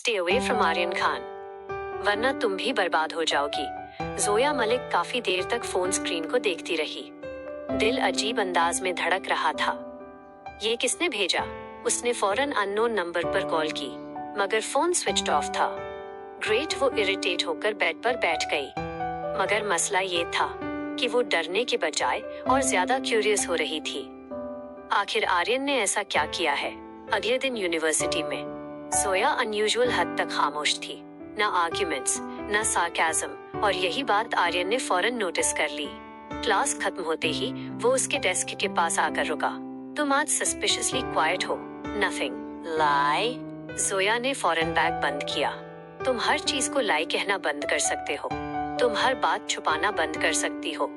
Stay away from Aryan Khan, वरना तुम भी बर्बाद हो जाओगी। जोया मलिक काफी देर तक फोन स्क्रीन को देखती रही। दिल अजीब अंदाज में धड़क रहा था। ये किसने भेजा? उसने फौरन अननोन नंबर पर कॉल की, मगर फोन स्विच्ड ऑफ था। ग्रेट, वो इरिटेट होकर बेड पर बैठ गई। मगर मसला ये था कि वो डरने के बजाय और ज्यादा क्यूरियस हो रही थी। आखिर आर्यन ने ऐसा क्या किया है? अगले दिन यूनिवर्सिटी में जोया अनयूजुअल हद तक खामोश थी। न आर्ग्यूमेंट्स, न सार्केज्म, और यही बात आर्यन ने फौरन नोटिस कर ली। क्लास खत्म होते ही वो उसके डेस्क के पास आकर रुका। तुम आज सस्पिशियसली क्वाइट हो। नथिंग। लाई। जोया ने फौरन बैग बंद किया। तुम हर चीज को लाई कहना बंद कर सकते हो। तुम हर बात छुपाना बंद कर सकती हो।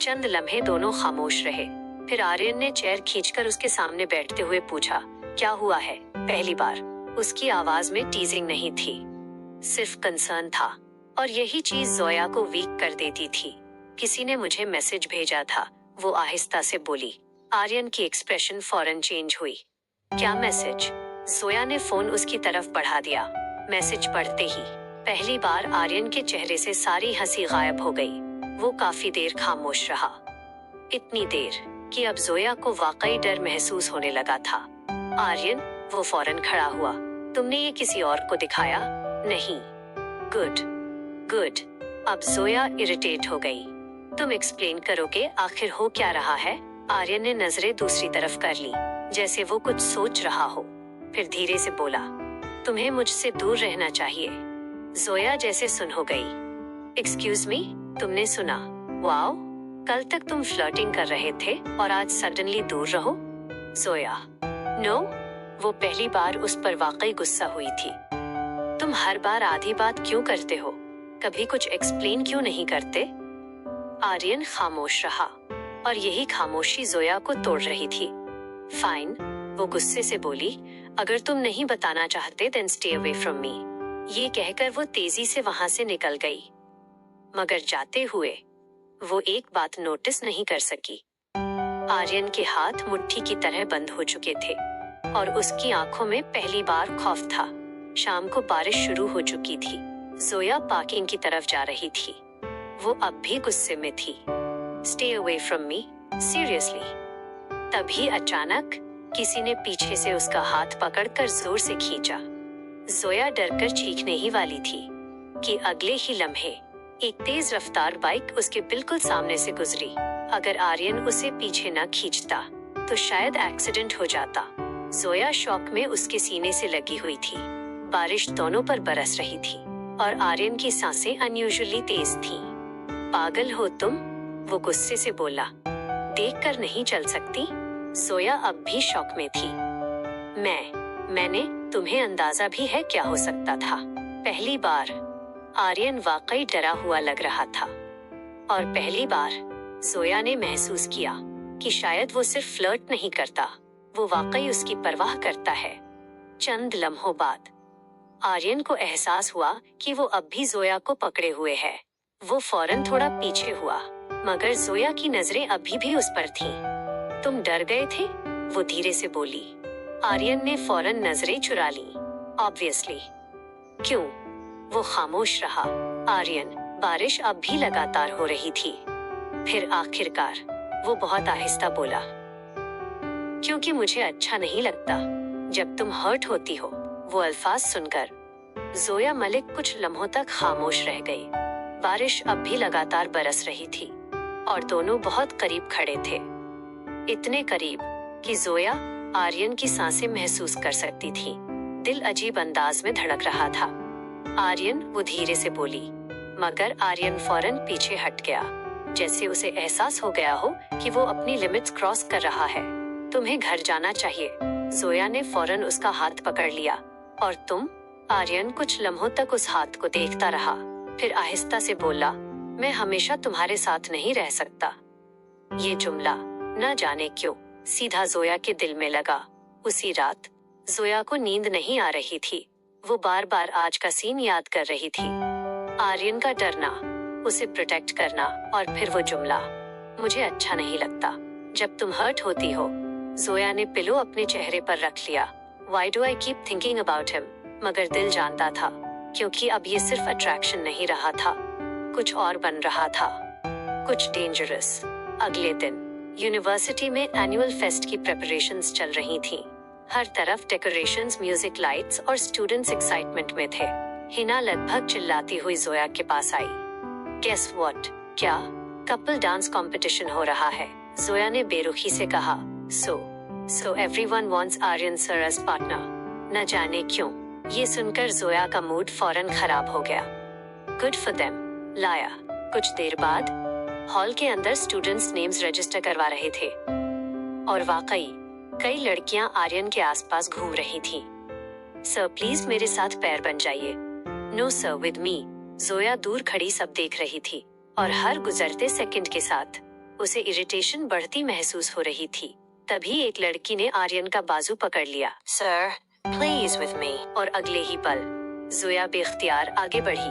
चंद लम्हे दोनों खामोश रहे। फिर आर्यन ने चेयर खींचकर उसके सामने बैठते हुए पूछा, क्या हुआ है? पहली बार उसकी आवाज में टीजिंग नहीं थी, सिर्फ कंसर्न था, और यही चीज जोया को वीक कर देती थी। किसी ने मुझे मैसेज भेजा था, वो आहिस्ता से बोली। आर्यन की एक्सप्रेशन फौरन चेंज हुई। क्या मैसेज? जोया ने फोन उसकी तरफ बढ़ा दिया। मैसेज पढ़ते ही पहली बार आर्यन के चेहरे से सारी हंसी गायब हो गई। वो काफी देर खामोश रहा, इतनी देर कि अब जोया को वाकई डर महसूस होने लगा था। आर्यन, वो फौरन खड़ा हुआ। तुमने ये किसी और को दिखाया? नहीं। Good good. अब जोया इरिटेट हो गई। तुम एक्सप्लेन करोगे आखिर हो क्या रहा है? आर्यन ने नजरें दूसरी तरफ कर ली, जैसे वो कुछ सोच रहा हो। फिर धीरे से बोला, तुम्हें मुझसे दूर रहना चाहिए। जोया जैसे सुन हो गई। एक्सक्यूज मी, तुमने सुना? वाओ, कल तक तुम फ्लर्टिंग कर रहे थे और आज सडनली दूर रहो? जोया, नो। वो पहली बार उस पर वाकई गुस्सा हुई थी। तुम हर बार आधी बात क्यों करते हो? कभी कुछ एक्सप्लेन क्यों नहीं करते? आर्यन खामोश रहा, और यही खामोशी जोया को तोड़ रही थी। फाइन, वो गुस्से से बोली, अगर तुम नहीं बताना चाहते then stay away from me. ये कहकर वो तेजी से वहां से निकल गई। मगर जाते हुए वो एक बात नोटिस नहीं कर सकी। आर्यन के हाथ मुट्ठी की तरह बंद हो चुके थे, और उसकी आंखों में पहली बार खौफ था। शाम को बारिश शुरू हो चुकी थी। जोया पार्किंग की तरफ जा रही थी। वो अब भी गुस्से में थी। Stay away from me, seriously. तभी अचानक किसी ने पीछे से उसका हाथ पकड़कर जोर से खींचा। जोया डरकर चीखने ही वाली थी कि अगले ही लम्हे एक तेज रफ्तार बाइक उसके बिल्कुल सामने से गुजरी। अगर आर्यन उसे पीछे न खींचता तो शायद एक्सीडेंट हो जाता। जोया शॉक में उसके सीने से लगी हुई थी। बारिश दोनों पर बरस रही थी और आर्यन की सांसें अनयूजुअली तेज थीं। पागल हो तुम? वो गुस्से से बोला। देखकर नहीं चल सकती? जोया अब भी शॉक में थी। मैंने तुम्हें अंदाजा भी है क्या हो सकता था? पहली बार आर्यन वाकई डरा हुआ लग रहा था, और पहली बार जोया ने महसूस किया कि शायद वो सिर्फ फ्लर्ट नहीं करता, वो वाकई उसकी परवाह करता है। चंद लम्हों बाद आर्यन को एहसास हुआ कि वो अब भी जोया को पकड़े हुए है। वो फौरन थोड़ा पीछे हुआ, मगर जोया की नजरें अभी भी उस पर थीं। तुम डर गए थे? वो धीरे से बोली। आर्यन ने फौरन नजरें चुरा ली। ऑब्वियसली। क्यों? वो खामोश रहा। आर्यन, बारिश अब भी लगातार हो रही थी। फिर आखिरकार वो बहुत आहिस्ता बोला, क्योंकि मुझे अच्छा नहीं लगता जब तुम हर्ट होती हो। वो अल्फाज सुनकर जोया मलिक कुछ लम्हों तक खामोश रह गई। बारिश अब भी लगातार बरस रही थी और दोनों बहुत करीब खड़े थे, इतने करीब कि जोया आर्यन की सांसें महसूस कर सकती थी। दिल अजीब अंदाज में धड़क रहा था। आर्यन, वो धीरे से बोली, मगर आर्यन फौरन पीछे हट गया, जैसे उसे एहसास हो गया हो कि वो अपनी लिमिट्स क्रॉस कर रहा है। तुम्हें घर जाना चाहिए। जोया ने फौरन उसका हाथ पकड़ लिया। और तुम? आर्यन कुछ लम्हों तक उस हाथ को देखता रहा, फिर आहिस्ता से बोला, मैं हमेशा तुम्हारे साथ नहीं रह सकता। ये जुमला न जाने क्यों सीधा जोया के दिल में लगा। उसी रात जोया को नींद नहीं आ रही थी। वो बार बार आज का सीन याद कर रही थी। आर्यन का डरना, उसे प्रोटेक्ट करना, और फिर वो जुमला, मुझे अच्छा नहीं लगता जब तुम हर्ट होती हो। जोया ने पिलो अपने चेहरे पर रख लिया। Why do I keep thinking about him? मगर दिल जानता था, क्योंकि अब ये सिर्फ अट्रैक्शन नहीं रहा था, कुछ और बन रहा था, कुछ डेंजरस। अगले दिन यूनिवर्सिटी में एनुअल फेस्ट की प्रिपरेशंस चल रही थीं। हर तरफ डेकोरेशंस, म्यूजिक, लाइट्स और स्टूडेंट्स एक्साइटमेंट में थे। हिना लगभग चिल्लाती हुई जोया के पास आई। Guess what? क्या कपल डांस कंपटीशन हो रहा है? जोया ने बेरुखी से कहा। So everyone wants Aryan sir as partner. न जाने क्यों ये सुनकर जोया का मूड फौरन खराब हो गया। Good for them. लाया। कुछ देर बाद हॉल के अंदर स्टूडेंट्स नेम्स रजिस्टर करवा रहे थे और वाकई कई लड़कियां आर्यन के आसपास घूम रही थीं। सर प्लीज मेरे साथ पैर बन जाइए। No sir with me. Zoya दूर खड़ी सब देख रही थी और हर गुजरते सेकंड के साथ उसे इरिटेशन बढ़ती महसूस हो रही थी। तभी एक लड़की ने आर्यन का बाजू पकड़ लिया। Sir please with me. और अगले ही पल जोया बेख्तियार आगे बढ़ी।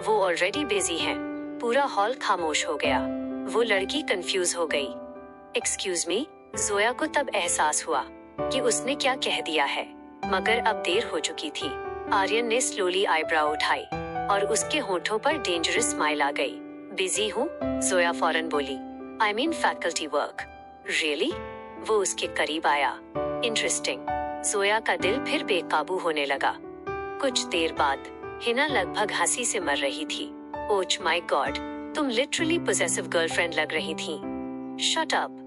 वो ऑलरेडी बिजी है। पूरा हॉल खामोश हो गया। वो लड़की कंफ्यूज हो गई। Excuse me. जोया को तब एहसास हुआ कि उसने क्या कह दिया है, मगर अब देर हो चुकी थी। आर्यन ने स्लोली आईब्राउ उठाई और उसके होठों पर डेंजरस स्माइल आ गई। बिजी हूँ? जोया फौरन बोली। I mean faculty work. Really? वो उसके करीब आया। इंटरेस्टिंग। जोया का दिल फिर बेकाबू होने लगा। कुछ देर बाद हिना लगभग हंसी से मर रही थी। ओह माय गॉड, तुम लिटरली पॉसेसिव गर्लफ्रेंड लग रही थी। Shut up.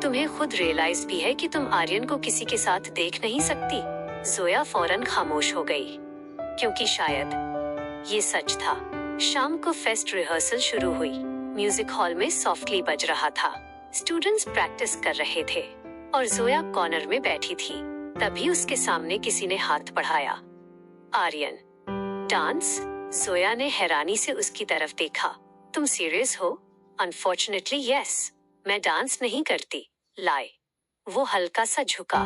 तुम्हें खुद रियलाइज भी है कि तुम आर्यन को किसी के साथ देख नहीं सकती? जोया फौरन खामोश हो गई, क्योंकि शायद ये सच था। शाम को फेस्ट रिहर्सल शुरू हुई। म्यूजिक हॉल में सॉफ्टली बज रहा था। स्टूडेंट्स प्रैक्टिस कर रहे थे और जोया कॉर्नर में बैठी थी। तभी उसके सामने किसी ने हाथ बढ़ाया। आर्यन। डांस? जोया ने हैरानी से उसकी तरफ देखा। तुम सीरियस हो? Unfortunately yes. मैं डांस नहीं करती। लाए। वो हल्का सा झुका।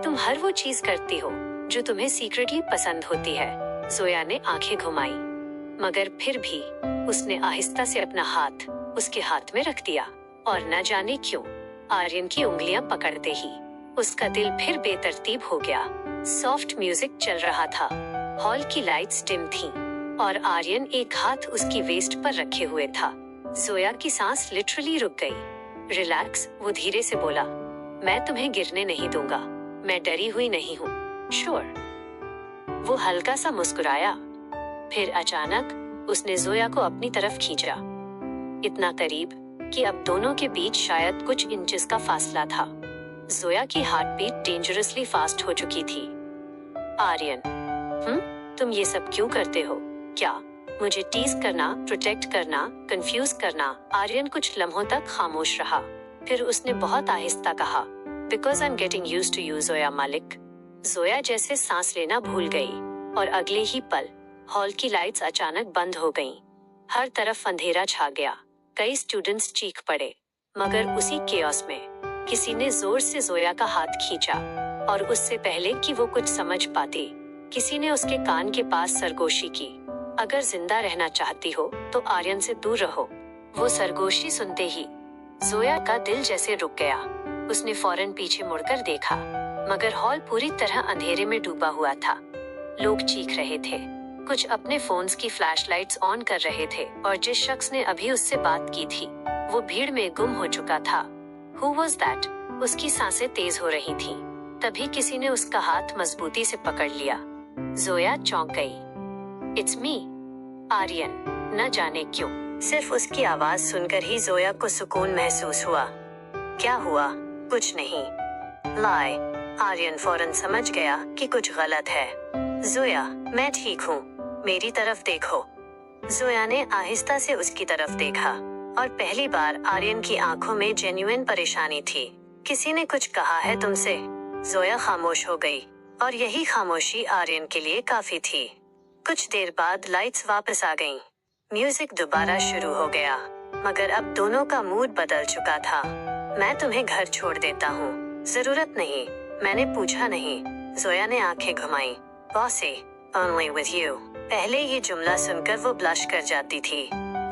तुम हर वो चीज करती हो जो तुम्हें सीक्रेटली पसंद होती है। जोया ने आंखें घुमाई, मगर फिर भी उसने आहिस्ता से अपना हाथ उसके हाथ में रख दिया और न जाने क्यों आर्यन की उंगलियां पकड़ते ही उसका दिल फिर बेतरतीब हो गया। सॉफ्ट म्यूजिक चल रहा था। हॉल की लाइट्स डिम थीं और आर्यन एक हाथ उसकी वेस्ट पर रखे हुए था। जोया की सांस लिटरली रुक गई। रिलैक्स, वो धीरे से बोला। मैं तुम्हें गिरने नहीं दूंगा। मैं डरी हुई नहीं हूँ। श्योर। वो हल्का सा मुस्कुराया। फिर अचानक उसने जोया को अपनी तरफ खींचा, इतना करीब कि अब दोनों के बीच शायद कुछ इंचेस का फासला था। जोया की हार्ट बीट डेंजरसली फास्ट हो चुकी थी। आर्यन, तुम ये सब क्यों करते हो? क्या मुझे टीज करना, प्रोटेक्ट करना, कंफ्यूज करना? आर्यन कुछ लम्हों तक खामोश रहा। फिर उसने बहुत आहिस्ता कहा, because I am getting used to you Zoya Malik. Zoya जैसे सांस लेना भूल गई और अगले ही पल हॉल की लाइट्स अचानक बंद हो गईं। हर तरफ अंधेरा छा गया। कई स्टूडेंट्स चीख पड़े, मगर उसी केओस में किसी ने जोर से जोया का हाथ खींचा और उससे पहले कि वो कुछ समझ पाती, किसी ने उसके कान के पास सरगोशी की। अगर जिंदा रहना चाहती हो तो आर्यन से दूर रहो। वो सरगोशी सुनते ही जोया का दिल जैसे रुक गया। उसने फौरन पीछे मुड़कर देखा, मगर हॉल पूरी तरह अंधेरे में डूबा हुआ था। लोग चीख रहे थे, कुछ अपने फोन्स की फ्लैशलाइट्स ऑन कर रहे थे और जिस शख्स ने अभी उससे बात की थी वो भीड़ में गुम हो चुका था। Who was that? उसकी सांसें तेज हो रही थीं। तभी किसी ने उसका हाथ मजबूती से पकड़ लिया। जोया चौंक गई। It's me, Aryan. न जाने क्यों सिर्फ उसकी आवाज सुनकर ही जोया को सुकून महसूस हुआ। क्या हुआ? कुछ नहीं। लाए। आर्यन फौरन समझ गया कि कुछ गलत है। जोया, मैं ठीक हूँ, मेरी तरफ देखो। जोया ने आहिस्ता से उसकी तरफ देखा और पहली बार आर्यन की आंखों में जेन्युइन परेशानी थी। किसी ने कुछ कहा है तुमसे? जोया खामोश हो गई और यही खामोशी आर्यन के लिए काफी थी। कुछ देर बाद लाइट्स वापस आ गईं। म्यूजिक दोबारा शुरू हो गया, मगर अब दोनों का मूड बदल चुका था। मैं तुम्हें घर छोड़ देता हूँ। जरूरत नहीं, मैंने पूछा नहीं। जोया ने आंखें घुमाई। Bossy, only with you। पहले ये जुमला सुनकर वो ब्लश कर जाती थी,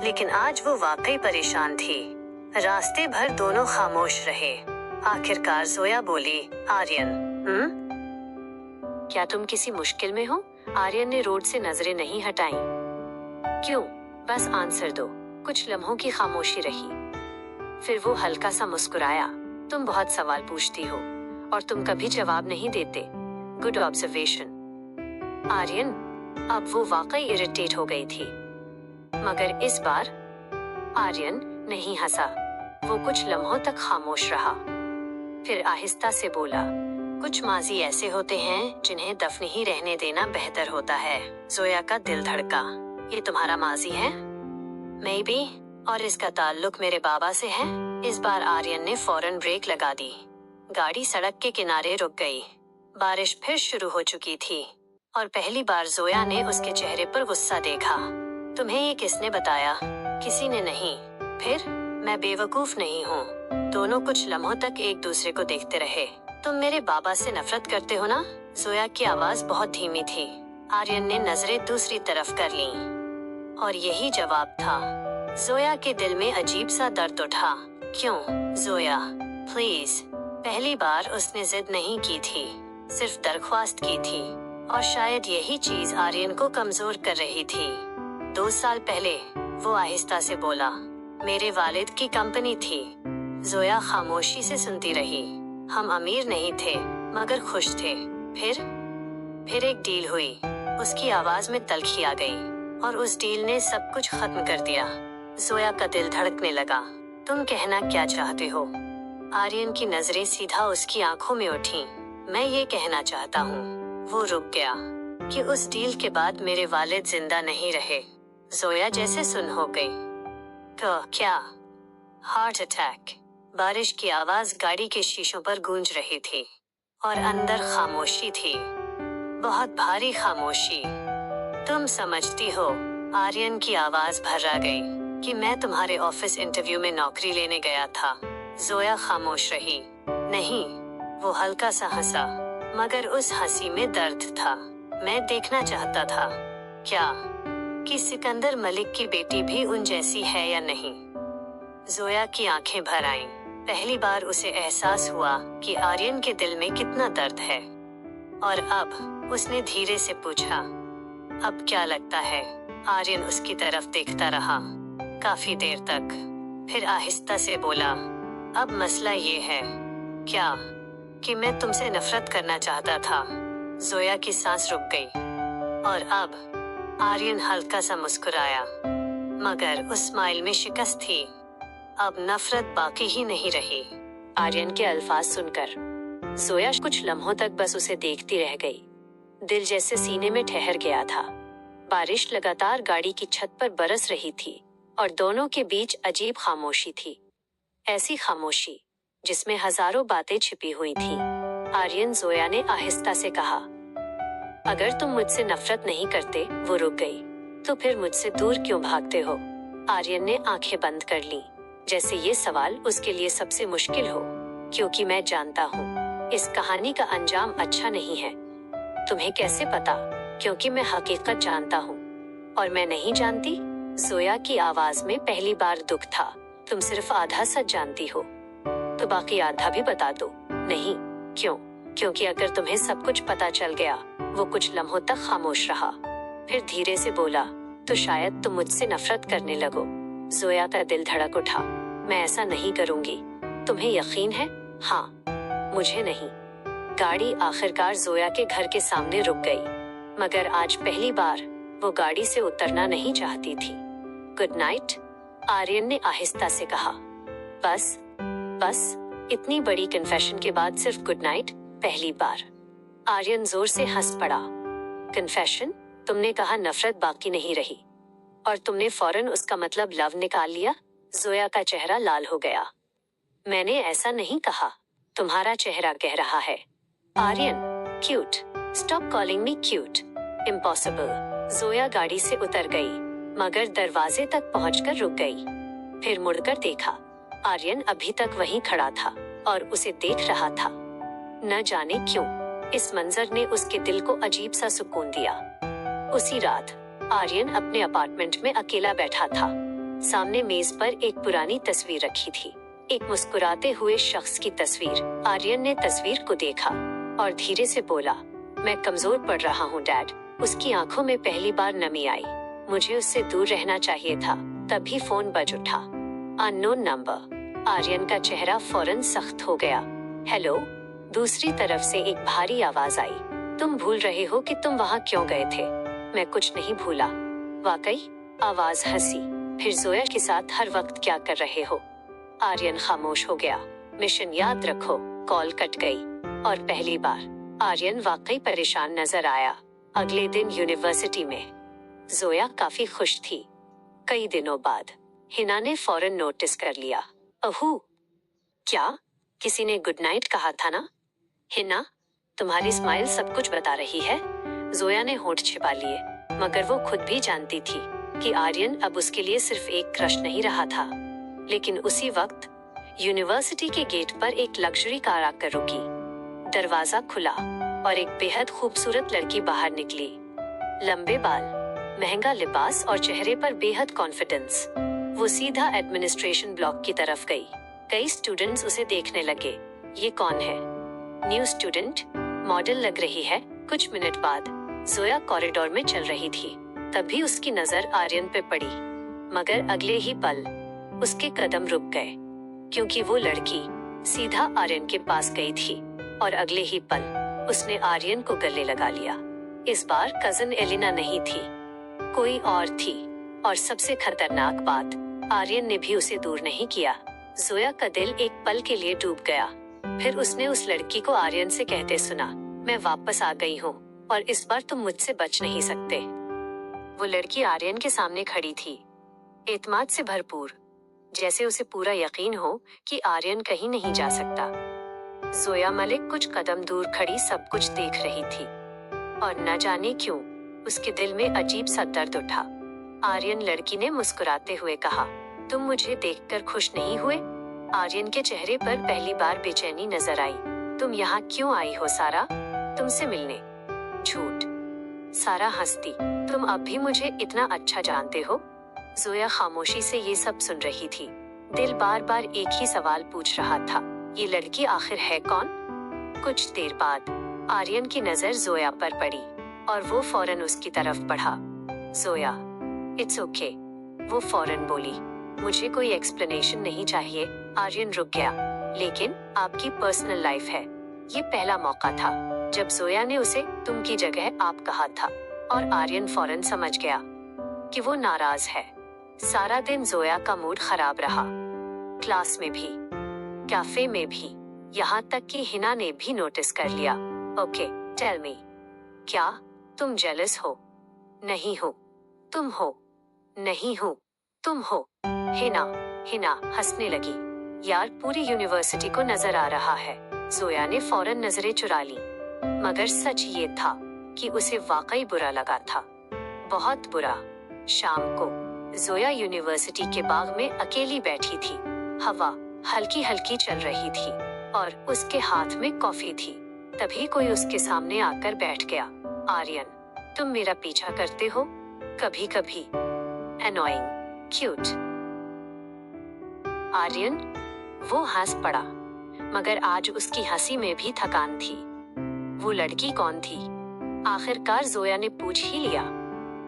लेकिन आज वो वाकई परेशान थी। रास्ते भर दोनों खामोश रहे। आखिरकार जोया बोली, आर्यन, क्या तुम किसी मुश्किल में हो? आर्यन ने रोड से नजरें नहीं हटाई। क्यों? बस आंसर दो। कुछ लम्हों की खामोशी रही। फिर वो हल्का सा मुस्कुराया। तुम बहुत सवाल पूछती हो और तुम कभी जवाब नहीं देते। Good observation. आर्यन, अब वो वाकई इरिटेट हो गई थी। मगर इस बार आर्यन नहीं हंसा। वो कुछ लम्हों तक खामोश रहा। फिर आहिस्ता से बोला, कुछ माजी ऐसे होते हैं जिन्हें दफन ही रहने देना बेहतर होता है। जोया का दिल धड़का। ये तुम्हारा माजी है? May be. और इसका ताल्लुक मेरे बाबा से है? इस बार आर्यन ने फौरन ब्रेक लगा दी। गाड़ी सड़क के किनारे रुक गई। बारिश फिर शुरू हो चुकी थी और पहली बार जोया ने उसके चेहरे पर गुस्सा देखा। तुम्हें ये किसने बताया? किसी ने नहीं। फिर? मैं बेवकूफ नहीं हूँ। दोनों कुछ लम्हों तक एक दूसरे को देखते रहे। तुम मेरे बाबा से नफरत करते हो ना? जोया की आवाज बहुत धीमी थी। आर्यन ने नजरें दूसरी तरफ कर लीं। और यही जवाब था। जोया के दिल में अजीब सा दर्द उठा। क्यों? जोया, प्लीज। पहली बार उसने जिद नहीं की थी, सिर्फ दरख्वास्त की थी। और शायद यही चीज आर्यन को कमजोर कर रही थी। 2 साल पहले वो आहिस्ता से बोला, मेरे वालिद की कंपनी थी। जोया खामोशी से सुनती रही। हम अमीर नहीं थे मगर खुश थे। फिर एक डील हुई। उसकी आवाज में तल्खी आ गई। और उस डील ने सब कुछ खत्म कर दिया। जोया का दिल धड़कने लगा। तुम कहना क्या चाहते हो? आर्यन की नजरें सीधा उसकी आंखों में उठी। मैं ये कहना चाहता हूँ। वो रुक गया। कि उस डील के बाद मेरे वालिद जिंदा नहीं रहे। जोया जैसे सुन हो गई। तो क्या? Heart attack. बारिश की आवाज गाड़ी के शीशों पर गूंज रही थी और अंदर खामोशी थी, बहुत भारी खामोशी। तुम समझती हो? आर्यन की आवाज भर्रा गई कि मैं तुम्हारे ऑफिस इंटरव्यू में नौकरी लेने गया था। जोया खामोश रही। नहीं। वो हल्का सा हंसा, मगर उस हंसी में दर्द था। मैं देखना चाहता था क्या कि सिकंदर मलिक की बेटी भी उन जैसी है या नहीं। जोया की आंखें भर आईं। पहली बार उसे एहसास हुआ कि आर्यन के दिल में कितना दर्द है। और अब उसने धीरे से पूछा, अब क्या लगता है? आर्यन उसकी तरफ देखता रहा काफी देर तक। फिर आहिस्ता से बोला, अब मसला ये है क्या कि मैं तुमसे नफरत करना चाहता था। जोया की सांस रुक गई। और अब आर्यन हल्का सा मुस्कुराया, मगर उस स्माइल में शिकस्त थी। अब नफरत बाकी ही नहीं रही। आर्यन के अल्फाज सुनकर जोया कुछ लम्हों तक बस उसे देखती रह गई। दिल जैसे सीने में ठहर गया था। बारिश लगातार गाड़ी की छत पर बरस रही थी और दोनों के बीच अजीब खामोशी थी। ऐसी खामोशी जिसमें हजारों बातें छिपी हुई थी। आर्यन, जोया ने आहिस्ता से कहा, अगर तुम मुझसे नफरत नहीं करते। वो रुक गई। तो फिर मुझसे दूर क्यों भागते हो? आर्यन ने आंखें बंद कर लीं, जैसे ये सवाल उसके लिए सबसे मुश्किल हो। क्योंकि मैं जानता हूँ इस कहानी का अंजाम अच्छा नहीं है। तुम्हें कैसे पता? क्योंकि मैं हकीकत जानता हूँ। और मैं नहीं जानती? जोया की आवाज में पहली बार दुख था। तुम सिर्फ आधा सच जानती हो, तो बाकी आधा भी बता दो। नहीं। क्यों? क्योंकि अगर तुम्हें सब कुछ पता चल गया। वो कुछ लम्हों तक खामोश रहा, फिर धीरे से बोला, तो शायद तुम मुझसे नफरत करने लगो। जोया का दिल धड़क उठा। मैं ऐसा नहीं करूंगी। तुम्हें यकीन है? हाँ। मुझे नहीं। गाड़ी आखिरकार जोया के घर के सामने रुक गई, मगर आज पहली बार वो गाड़ी से उतरना नहीं चाहती थी। गुड नाइट, आर्यन ने आहिस्ता से कहा। बस इतनी बड़ी कन्फेशन के बाद सिर्फ गुड नाइट? पहली बार। आर्यन जोर से हंस पड़ा। कन्फेशन? तुमने कहा नफरत बाकी नहीं रही और तुमने फौरन उसका मतलब लव निकाल लिया। जोया का चेहरा लाल हो गया। मैंने ऐसा नहीं कहा। तुम्हारा चेहरा कह रहा है। Aryan, cute. Stop calling me cute. Impossible. Zoya गाड़ी से उतर गई, मगर दरवाजे तक पहुंचकर रुक गई। फिर मुड़कर देखा। आर्यन अभी तक वहीं खड़ा था और उसे देख रहा था। न जाने क्यों इस मंजर ने उसके दिल को अजीब सा सुकून दिया। उसी रात आर्यन अपने अपार्टमेंट में अकेला बैठा था। सामने मेज पर एक पुरानी तस्वीर रखी थी, एक मुस्कुराते हुए शख्स की तस्वीर। आर्यन ने तस्वीर को देखा और धीरे से बोला, मैं कमजोर पड़ रहा हूँ डैड। उसकी आंखों में पहली बार नमी आई। मुझे उससे दूर रहना चाहिए था। तभी फोन बज उठा। Unknown number. आर्यन का चेहरा फौरन सख्त हो गया। हेलो। दूसरी तरफ से एक भारी आवाज आई। तुम भूल रहे हो कि तुम वहां क्यों गए थे? मैं कुछ नहीं भूला। वाकई? आवाज हंसी। फिर जोया के साथ हर वक्त क्या कर रहे हो? आर्यन खामोश हो गया। मिशन याद रखो। कॉल कट गई। और पहली बार आर्यन वाकई परेशान नजर आया। अगले दिन यूनिवर्सिटी में जोया काफी खुश थी। कई दिनों बाद हिना ने फौरन नोटिस कर लिया। अहू, क्या? किसी ने गुड नाइट कहा था ना? हिना, तुम्हारी स्माइल सब कुछ बता रही है। जोया ने होंठ छिपा लिए, मगर वो खुद भी जानती थी कि आर्यन अब उसके लिए सिर्फ एक क्रश नहीं रहा था। लेकिन उसी वक्त यूनिवर्सिटी के गेट पर एक लग्जरी कार आकर रुकी। दरवाजा खुला और एक बेहद खूबसूरत लड़की बाहर निकली। लंबे बाल, महंगा लिबास और चेहरे पर बेहद कॉन्फिडेंस। वो सीधा एडमिनिस्ट्रेशन ब्लॉक की तरफ गई। कई स्टूडेंट्स उसे देखने लगे। ये कौन है? New student? मॉडल लग रही है। कुछ मिनट बाद जोया कॉरिडोर में चल रही थी। तभी उसकी नजर आर्यन पे पड़ी, मगर अगले ही पल उसके कदम रुक गए, क्योंकि वो लड़की सीधा आर्यन के पास गई थी और अगले ही पल उसने आर्यन को गले लगा लिया। इस बार कजन एलिना नहीं थी, कोई और थी। और सबसे खतरनाक बात, आर्यन ने भी उसे दूर नहीं किया। जोया का दिल एक पल के लिए डूब गया। फिर उसने उस लड़की को आर्यन से कहते सुना, मैं वापस आ गई हूँ और इस बार तुम मुझसे बच नहीं सकते। वो लड़की आर्यन के सामने खड़ी थी, एतमाद से भरपूर, जैसे उसे पूरा यकीन हो कि आर्यन कहीं नहीं जा सकता। जोया मलिक कुछ कदम दूर खड़ी सब कुछ देख रही थी और न जाने क्यों उसके दिल में अजीब सा दर्द उठा। आर्यन, लड़की ने मुस्कुराते हुए कहा, तुम मुझे देखकर खुश नहीं हुए? आर्यन के चेहरे पर पहली बार बेचैनी नजर आई। तुम यहाँ क्यों आई हो सारा? तुमसे मिलने। झूठ। सारा हंसती, तुम अब भी मुझे इतना अच्छा जानते हो? जोया खामोशी से ये सब सुन रही थी। दिल बार बार एक ही सवाल पूछ रहा था, ये लड़की आखिर है कौन? कुछ देर बाद आर्यन की नजर जोया पर पड़ी और वो फौरन उसकी तरफ बढ़ा। Zoya, it's okay. वो फौरन बोली, मुझे कोई एक्सप्लेनेशन नहीं चाहिए। आर्यन रुक गया। लेकिन आपकी पर्सनल लाइफ है। ये पहला मौका था जब जोया ने उसे तुम की जगह आप कहा था और आर्यन फौरन समझ गया कि वो नाराज है। सारा दिन जोया का मूड खराब रहा, क्लास में भी, कैफे में भी, यहाँ तक कि हिना ने भी नोटिस कर लिया। ओके, टेल मी, क्या तुम जेलस हो? नहीं हो। तुम हो? नहीं हो। तुम हो। हिना हंसने लगी। यार, पूरी यूनिवर्सिटी को नजर आ रहा है। जोया ने फौरन नजरें चुरा ली, मगर सच ये था कि उसे वाकई बुरा लगा था, बहुत बुरा। शाम को जोया यूनिवर्सिटी के बाग में अकेली बैठी थी। हवा हल्की हल्की चल रही थी और उसके हाथ में कॉफी थी। तभी कोई उसके सामने आकर बैठ गया। आर्यन, तुम मेरा पीछा करते हो? कभी कभी। Annoying, cute. आर्यन, वो हंस पड़ा, मगर आज उसकी हंसी में भी थकान थी। वो लड़की कौन थी? आखिरकार जोया ने पूछ ही लिया।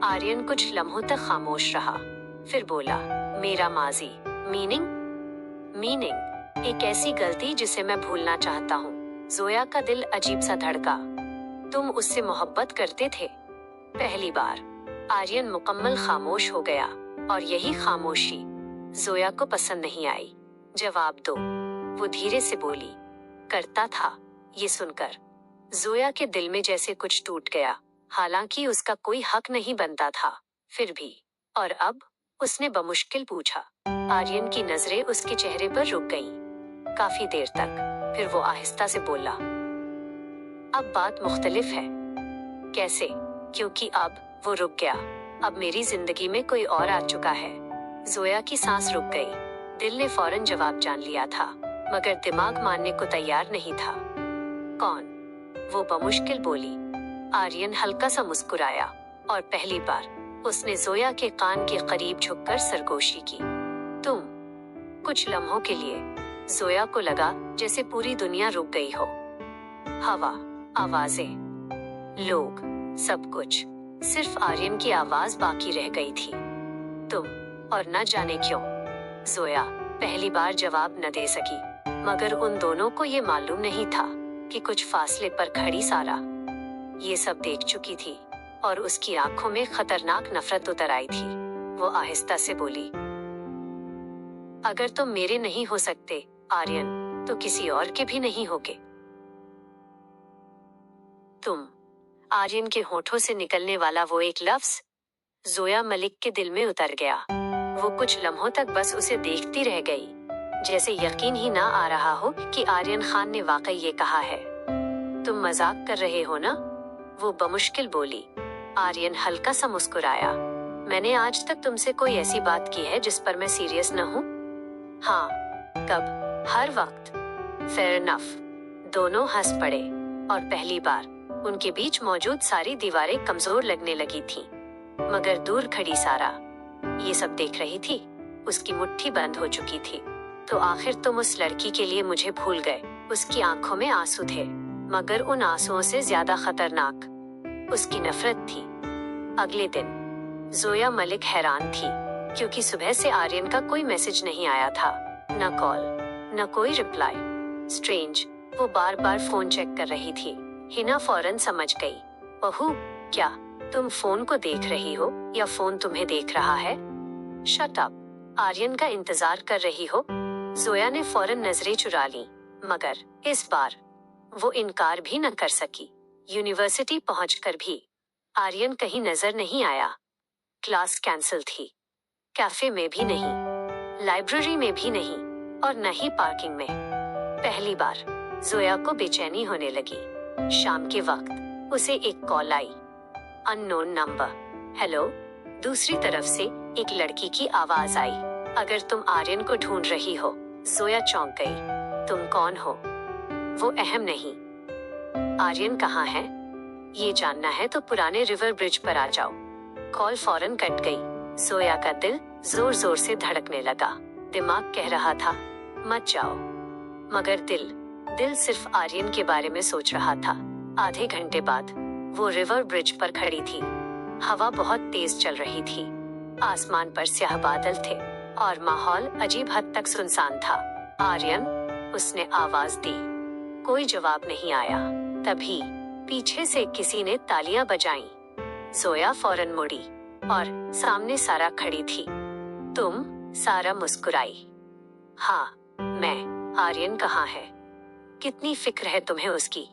आर्यन कुछ लम्हों तक खामोश रहा, फिर बोला, मेरा माजी। मीनिंग एक ऐसी गलती जिसे मैं भूलना चाहता हूँ। जोया का दिल अजीब सा धड़का। तुम उससे मोहब्बत करते थे? पहली बार आर्यन मुकम्मल खामोश हो गया और यही खामोशी जोया को पसंद नहीं आई। जवाब दो, वो धीरे से बोली। करता था। ये सुनकर जोया के दिल में जैसे कुछ टूट गया, हालांकि उसका कोई हक नहीं बनता था, फिर भी। और अब? उसने बमुश्किल पूछा। आर्यन की नजरें उसके चेहरे पर रुक गईं, काफी देर तक। फिर वो आहिस्ता से बोला, अब बात मुख्तलिफ है। कैसे? क्योंकि अब वो रुक गया। अब मेरी जिंदगी में कोई और आ चुका है। जोया की सांस रुक गई। दिल ने फौरन जवाब जान लिया था, मगर दिमाग मानने को तैयार नहीं था। कौन? वो बमुश्किल बोली। आर्यन हल्का सा मुस्कुराया और पहली बार उसने जोया के कान के करीब झुककर सरगोशी की। तुम। कुछ लम्हों के लिए जोया को लगा जैसे पूरी दुनिया रुक गई हो। हवा, आवाजें, लोग, सब कुछ सिर्फ आर्यन की आवाज बाकी रह गई थी। तुम, और न जाने क्यों। जोया पहली बार जवाब न दे सकी, मगर उन दोनों को ये मालूम नहीं था कि कुछ फासले पर खड़ी सारा ये सब देख चुकी थी और उसकी आंखों में खतरनाक नफरत उतर आई थी। वो आहिस्ता से बोली, अगर तुम मेरे नहीं हो सकते आर्यन, तो किसी और के भी नहीं होगे। तुम। आर्यन के होठों से निकलने वाला वो एक लफ्ज जोया मलिक के दिल में उतर गया। वो कुछ लम्हों तक बस उसे देखती रह गई, जैसे यकीन ही ना आ रहा हो कि आर्यन खान ने वाकई ये कहा है। तुम मजाक कर रहे हो ना? वो बमुश्किल बोली। आर्यन हल्का सा मुस्कुराया। मैंने आज तक तुमसे कोई ऐसी बात की है जिस पर मैं सीरियस न हूँ? हाँ। कब? हर वक्त। Fair enough. दोनों हंस पड़े और पहली बार उनके बीच मौजूद सारी दीवारें कमजोर लगने लगी थीं। मगर दूर खड़ी सारा ये सब देख रही थी। उसकी मुट्ठी बंद हो चुकी थी। तो आखिर तुम उस लड़की के लिए मुझे भूल गए। उसकी आंखों में आंसू थे, मगर उन आंसुओं से ज्यादा खतरनाक उसकी नफरत थी। अगले दिन जोया मलिक हैरान थी, क्योंकि सुबह से आर्यन का कोई मैसेज नहीं आया था। न कॉल, न कोई रिप्लाई। स्ट्रेंज। वो बार बार फोन चेक कर रही थी। हिना फौरन समझ गई। बहू, क्या तुम फोन को देख रही हो या फोन तुम्हें देख रहा है? Shut up. आर्यन का इंतजार कर रही हो? जोया ने फौरन नजरें चुरा ली, मगर इस बार वो इनकार भी न कर सकी। यूनिवर्सिटी पहुंचकर भी आर्यन कहीं नजर नहीं आया। क्लास कैंसिल थी, कैफे में भी नहीं, लाइब्रेरी में भी नहीं, और न ही पार्किंग में। पहली बार जोया को बेचैनी होने लगी। शाम के वक्त उसे एक कॉल आई। Unknown number. हेलो। दूसरी तरफ से एक लड़की की आवाज आई। अगर तुम आर्यन को ढूंढ रही हो। जोया चौंक गई। तुम कौन हो? वो अहम नहीं। आर्यन कहाँ है? ये जानना है तो पुराने रिवर ब्रिज पर आ जाओ। कॉल फौरन कट गई। जोया का दिल जोर जोर से धड़कने लगा। दिमाग कह रहा था मत जाओ, मगर दिल सिर्फ आर्यन के बारे में सोच रहा था। आधे घंटे बाद वो रिवर ब्रिज पर खड़ी थी। हवा बहुत तेज चल रही थी। आसमान पर स्याह बादल थे और माहौल अजीब हद तक सुनसान था। आर्यन, उसने आवाज दी। कोई जवाब नहीं आया। तभी पीछे से किसी ने तालियां बजाईं। जोया फौरन मुड़ी और सामने सारा खड़ी थी। तुम? सारा मुस्कुराई। हाँ, मैं। आर्यन कहाँ है? कितनी फिक्र है तुम्हें उसकी?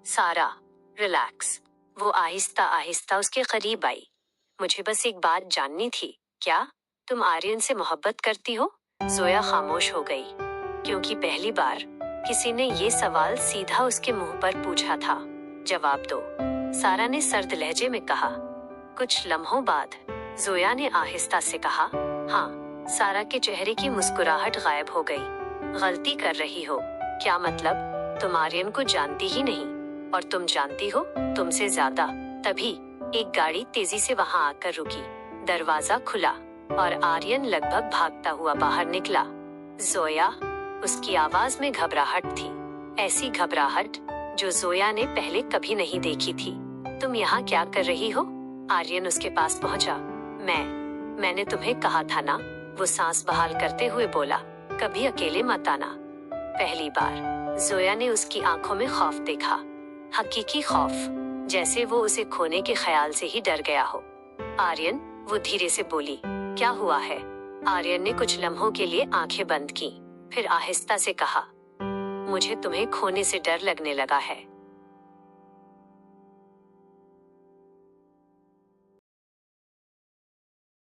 सारा, रिलैक्स। वो आहिस्ता आहिस्ता उसके करीब आई। मुझे बस एक बात जाननी थी। क्या तुम आर्यन से मोहब्बत करती हो? जोया खामोश हो गई, क्योंकि पहली बार किसी ने ये सवाल सीधा उसके मुंह पर पूछा था। जवाब दो, सारा ने सर्द लहजे में कहा। कुछ लम्हों बाद जोया ने आहिस्ता से कहा, हाँ। सारा के चेहरे की मुस्कुराहट गायब हो गई। गलती कर रही हो। क्या मतलब? तुम आर्यन को जानती ही नहीं, और तुम जानती हो तुमसे ज्यादा। तभी एक गाड़ी तेजी से वहां आकर रुकी। दरवाजा खुला और आर्यन लगभग भागता हुआ बाहर निकला। जोया, उसकी आवाज में घबराहट थी, ऐसी घबराहट जो जोया ने पहले कभी नहीं देखी थी। तुम यहाँ क्या कर रही हो? आर्यन उसके पास पहुंचा। मैंने तुम्हें कहा था ना, वो सांस बहाल करते हुए बोला। कभी अकेले मत आना। पहली बार जोया ने उसकी आंखों में खौफ देखा, हकीकी खौफ, जैसे वो उसे खोने के ख्याल से ही डर गया हो। आर्यन, वो धीरे से बोली। क्या हुआ है? आर्यन ने कुछ लम्हों के लिए आंखें बंद की, फिर आहिस्ता से कहा, मुझे तुम्हें खोने से डर लगने लगा है।